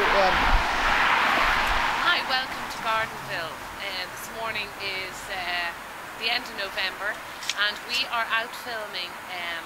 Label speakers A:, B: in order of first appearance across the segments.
A: one.
B: Hi, welcome to Gardenville. This morning is the end of November and we are out filming in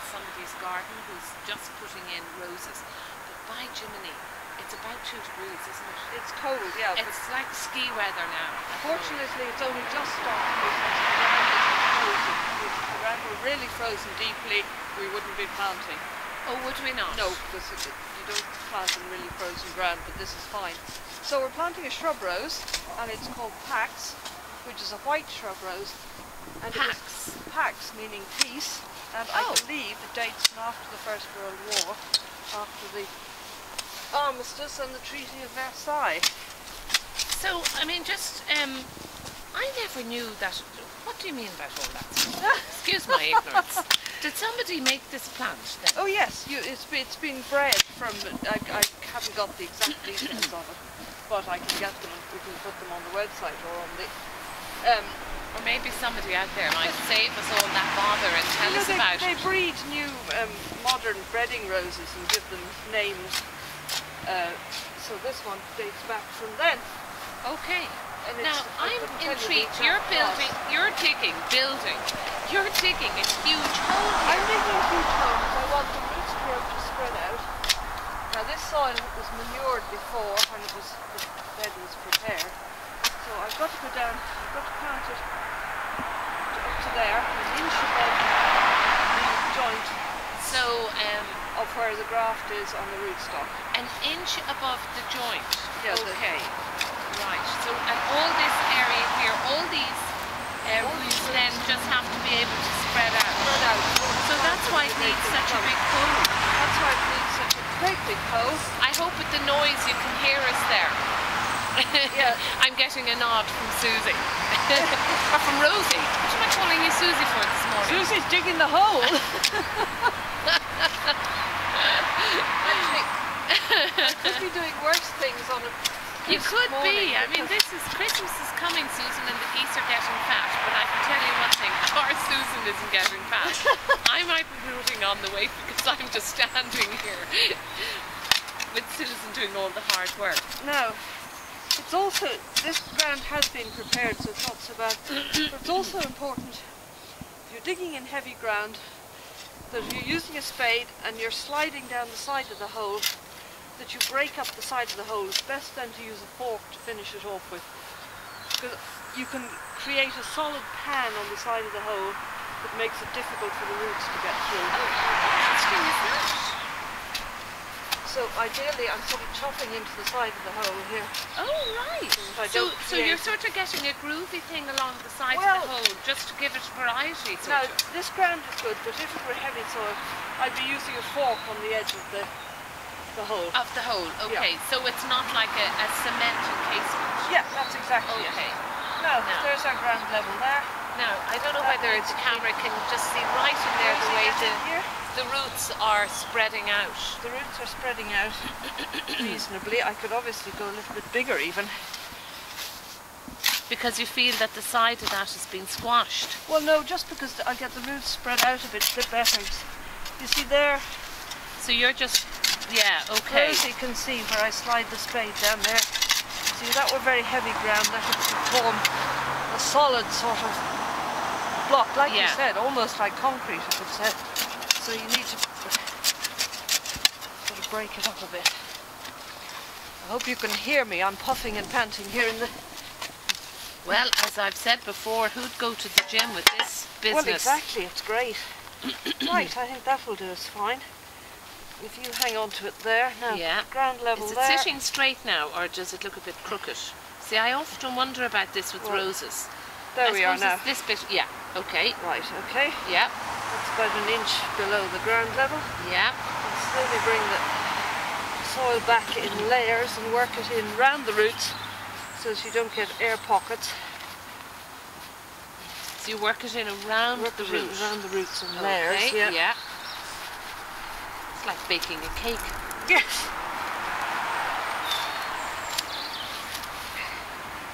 B: somebody's garden who's just putting in roses. But by Jiminy, it's about 2 degrees, isn't it?
A: It's cold, yeah.
B: It's like ski weather now.
A: Fortunately, it's only just started because the ground isn't frozen. If the ground were really frozen deeply, we wouldn't be planting.
B: Oh, would we not?
A: No, because you don't plant in really frozen ground, but this is fine. So we're planting a shrub rose, and it's called Pax, which is a white shrub rose. And
B: Pax?
A: Pax, meaning peace, and I believe it dates from after the First World War, after the armistice and the Treaty of Versailles.
B: So, I mean, I never knew that. What do you mean about all that? Excuse my ignorance. Did somebody make this plant then?
A: Oh yes, it's been bred from, I haven't got the exact details of it, but I can get them and we can put them on the website or on the...
B: or maybe somebody out there might save us all that bother and tell us about it.
A: They breed new modern breeding roses and give them names. So this one dates back from then.
B: Okay.
A: And
B: now, I'm intrigued. You're digging a huge hole here.
A: I'm digging a huge hole because I want the roots to spread out. Now this soil was manured before when the bed was prepared. So I've got to go down, I've got to plant it up to there, an inch above the joint.
B: So,
A: of where the graft is on the rootstock.
B: An inch above the joint?
A: Yes.
B: Okay. Right, so and all this area here, all these roots then just have to be able to spread out. So that's why it needs such a big hole.
A: That's why it needs such a great big hole.
B: I hope with the noise you can hear us there.
A: Yeah.
B: I'm getting a nod from Susie. Or from Rosie. What am I calling you Susie for this morning?
A: Susie's digging the hole. I could be doing worse things on it.
B: You could be. I mean, Christmas is coming, Susan, and the geese are getting fat. But I can tell you one thing: our Susan isn't getting fat. I might be rooting on the weight because I'm just standing here with Susan doing all the hard work.
A: No, it's also this ground has been prepared, so it's not so bad. But it's also important if you're digging in heavy ground that you're using a spade and you're sliding down the side of the hole, that you break up the side of the hole. It's best then to use a fork to finish it off with, because you can create a solid pan on the side of the hole that makes it difficult for the roots to get through.
B: Oh, how interesting is that?
A: So ideally I'm sort of chopping into the side of the hole here.
B: Oh right. So you're sort of getting a groovy thing along the side of the hole just to give it variety.
A: Now this ground is good, but if it were heavy soil I'd be using a fork on the edge of the hole.
B: Of the hole, okay. Yeah. So it's not like a cement encasement.
A: Yeah, that's exactly it.
B: Okay.
A: Now, there's our ground level there.
B: Now, I don't know whether the camera can just see right in there the way the roots are spreading out.
A: The roots are spreading out reasonably. I could obviously go a little bit bigger even.
B: Because you feel that the side of that has been squashed?
A: Well, no, just because I get the roots spread out a bit better. You see there?
B: So you're just... Yeah, okay.
A: Rosie can see where I slide the spade down there. See, that were very heavy ground. That would form a solid sort of block, like you said, almost like concrete, I could say. So you need to sort of break it up a bit. I hope you can hear me. I'm puffing and panting here in the...
B: Well, as I've said before, who'd go to the gym with this business?
A: Well, exactly. It's great. Right, I think that will do us fine. If you hang on to it there, now ground level there.
B: Is it sitting straight now, or does it look a bit crooked? See, I often wonder about this with roses.
A: There we are now.
B: This bit, okay.
A: Right, okay.
B: Yeah.
A: That's about an inch below the ground level.
B: Yeah.
A: And slowly bring the soil back in layers and work it in round the roots so that you don't get air pockets.
B: So you work it in around the roots?
A: Around the roots and layers,
B: yeah. Like baking a cake.
A: Yes.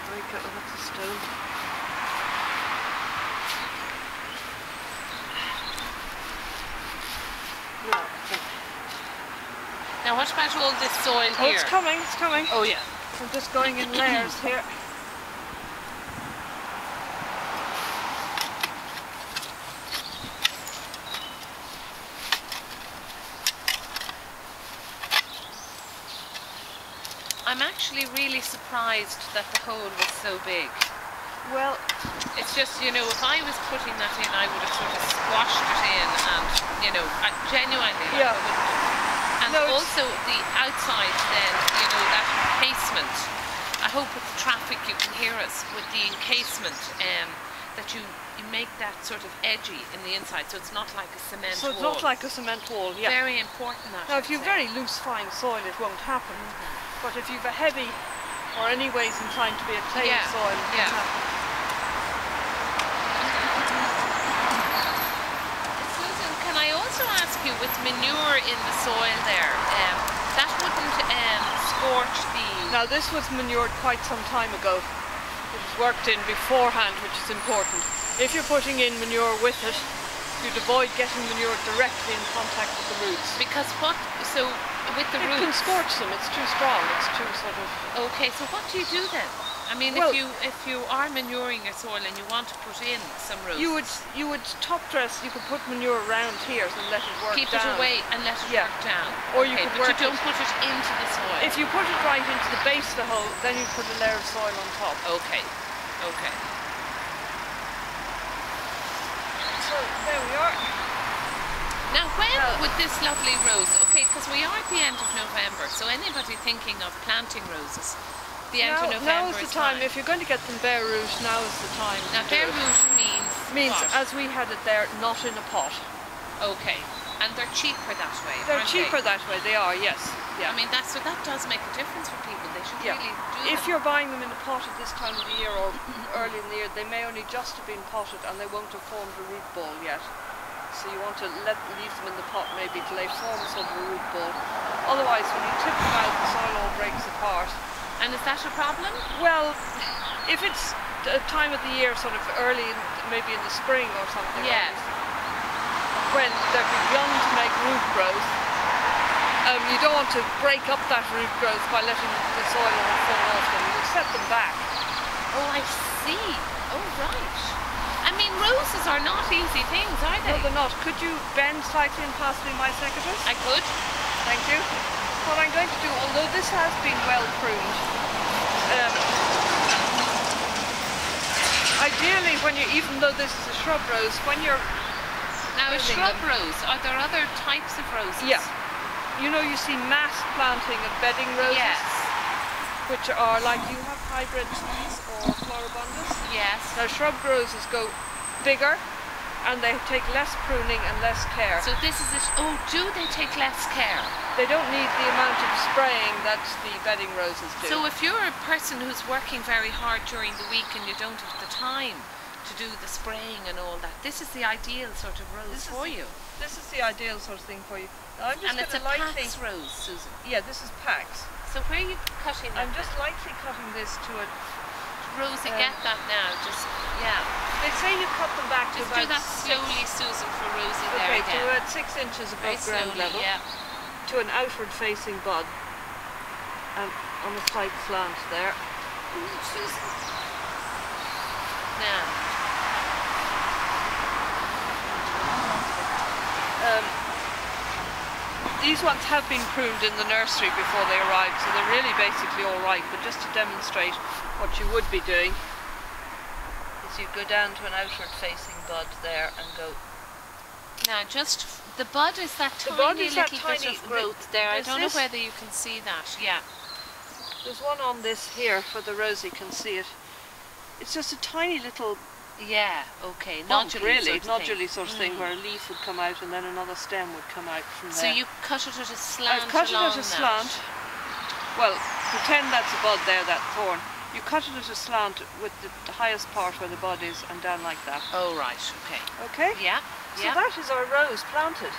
A: Break it off the stove.
B: Now what about all this soil
A: Oh,
B: here?
A: it's coming, it's coming.
B: Oh yeah.
A: I'm just going in layers here.
B: I'm actually really surprised that the hole was so big.
A: Well,
B: it's just, you know, if I was putting that in, I would have sort of squashed it in and, you know, genuinely, like,
A: yeah.
B: I wouldn't. And no, also the outside then, you know, that encasement. I hope with the traffic you can hear us with the encasement, that you make that sort of edgy in the inside, so it's not like a cement wall.
A: So it's not like a cement wall, yeah.
B: Very important that.
A: Now if you've very loose fine soil it won't happen, but if you've a heavy or any ways inclined to be a clay soil, it can happen.
B: Susan, can I also ask you, with manure in the soil there, that wouldn't scorch the...
A: Now this was manured quite some time ago. It was worked in beforehand, which is important. If you're putting in manure with it, you'd avoid getting manure directly in contact with the roots.
B: Because what, so with the roots...
A: It can scorch them, it's too strong, it's too sort of...
B: Okay, so what do you do then? I mean, well, if you are manuring your soil and you want to put in some roses...
A: You would top dress, you could put manure around here and let it work down.
B: Keep it away and let it work down.
A: Or you could
B: but you don't put it into the soil.
A: If you put it right into the base of the hole, then you put a layer of soil on top.
B: Okay, okay.
A: So, there we are.
B: Now when with this lovely rose, okay, because we are at the end of November, so anybody thinking of planting roses, the end of November
A: now is the time. If you're going to get them bare root, now is the time.
B: Now bare root means what?
A: As we had it there, not in a pot.
B: Okay, and they're cheaper that way.
A: They're cheaper that way. They are, yes. Yeah.
B: I mean that does make a difference for people. They should really do that.
A: If you're buying them in a pot at this time of the year or early in the year, they may only just have been potted and they won't have formed a root ball yet. So you want to leave them in the pot maybe till they form sort of a root ball. Otherwise, when you tip them out, the soil all breaks apart.
B: And is that a problem?
A: Well, if it's a time of the year, sort of early, maybe in the spring or something, when they've begun to make root growth, you don't want to break up that root growth by letting the soil all fall off them. You set them back.
B: Oh, I see. Oh, right. I mean, roses are not easy things, are they?
A: No, they're not. Could you bend slightly and pass me my secateurs?
B: I could.
A: Thank you. What I'm going to do, although this has been well pruned, ideally, even though this is a shrub rose, when you're
B: now a shrub rose, are there other types of roses?
A: Yeah. You know, you see mass planting of bedding roses.
B: Yes.
A: Which are like, you have hybrids or floribundas.
B: Yes.
A: Now shrub roses go bigger and they take less pruning and less care.
B: So this is it. Oh, do they take less care?
A: They don't need the amount of spraying that the bedding roses do.
B: So if you're a person who's working very hard during the week and you don't have the time to do the spraying and all that, this is the ideal sort of rose for you.
A: This is the ideal sort of thing for you. Now,
B: and it's a Pax rose, Susan.
A: Yeah, this is Pax.
B: So where are you cutting that?
A: I'm just lightly cutting this to a...
B: Rosie, get that now, just, yeah.
A: They say you cut them back to about...
B: Just do that slowly, Susan, for Rosie there again.
A: To about 6 inches above ground level.
B: Yeah.
A: To an outward facing bud. And on a slight slant there.
B: Susan. Now.
A: These ones have been pruned in the nursery before they arrived, so they're really basically all right, but just to demonstrate what you would be doing is you go down to an outward facing bud there and go...
B: Now just, the bud is that tiny little bit of growth there. I don't know whether you can see that, yeah.
A: There's one on this here for the Rosie can see it. It's just a tiny little...
B: Yeah, okay.
A: Nodulary sort of thing where a leaf would come out and then another stem would come out from there.
B: So you cut it at a slant.
A: I've cut it at a slant. Well, pretend that's a bud there, that thorn. You cut it at a slant with the highest part where the bud is and down like that.
B: Oh, right, okay.
A: Okay?
B: Yeah,
A: yeah. So that is our rose planted.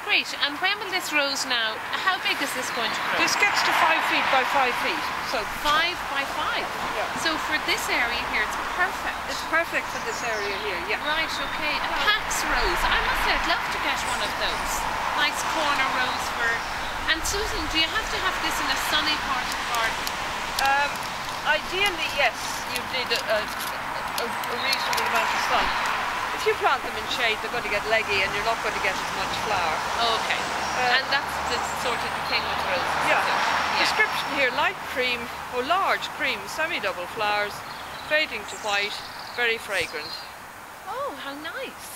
B: Great, and when will this rose now, how big is this going to grow?
A: This gets to 5 feet by 5 feet. So
B: 5 by 5?
A: Yeah.
B: So for this area here, it's perfect.
A: It's perfect for this area here, yeah.
B: Right, okay. A Pax rose. I must say, I'd love to get one of those. Nice corner rose for And Susan, do you have to have this in a sunny part of the garden?
A: Ideally, yes, you need a reasonable amount of sun. If you plant them in shade, they're going to get leggy and you're not going to get as much flower.
B: Oh, okay. And that's the sort of the thing with roses.
A: Yeah.
B: Yeah.
A: Description here, light cream or large cream, semi-double flowers, fading to white, very fragrant.
B: Oh, how nice.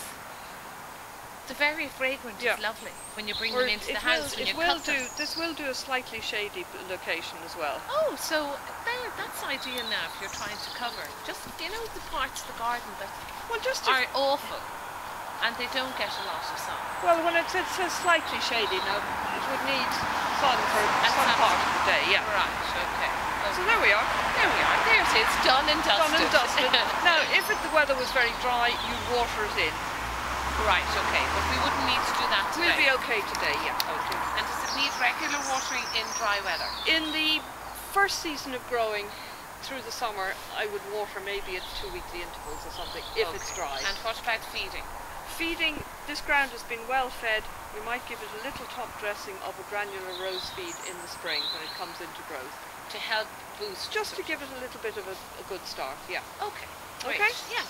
B: The very fragrant is lovely when you bring them into the house and you cut them.
A: This will do a slightly shady location as well.
B: Oh, so that's ideal now if you're trying to cover. Just, you know, the parts of the garden that are awful and they don't get a lot of sun.
A: Well, when it says slightly shady now, it would need sun for some part of the day, yeah.
B: Right, okay.
A: So there we are.
B: There we are. There it is, done and dusted.
A: Done and dusted. Now, if the weather was very dry, you'd water it in.
B: Right, okay, but we wouldn't need to do that today.
A: We'll be okay today, yeah.
B: Okay. And does it need regular watering in dry weather?
A: In the first season of growing, through the summer, I would water maybe at 2 weekly intervals or something, if it's dry.
B: And what about feeding?
A: Feeding, this ground has been well fed. We might give it a little top dressing of a granular rose feed in the spring when it comes into growth.
B: To help boost?
A: Just to give it a little bit of a good start, yeah.
B: Okay, great.
A: Okay?
B: Yeah.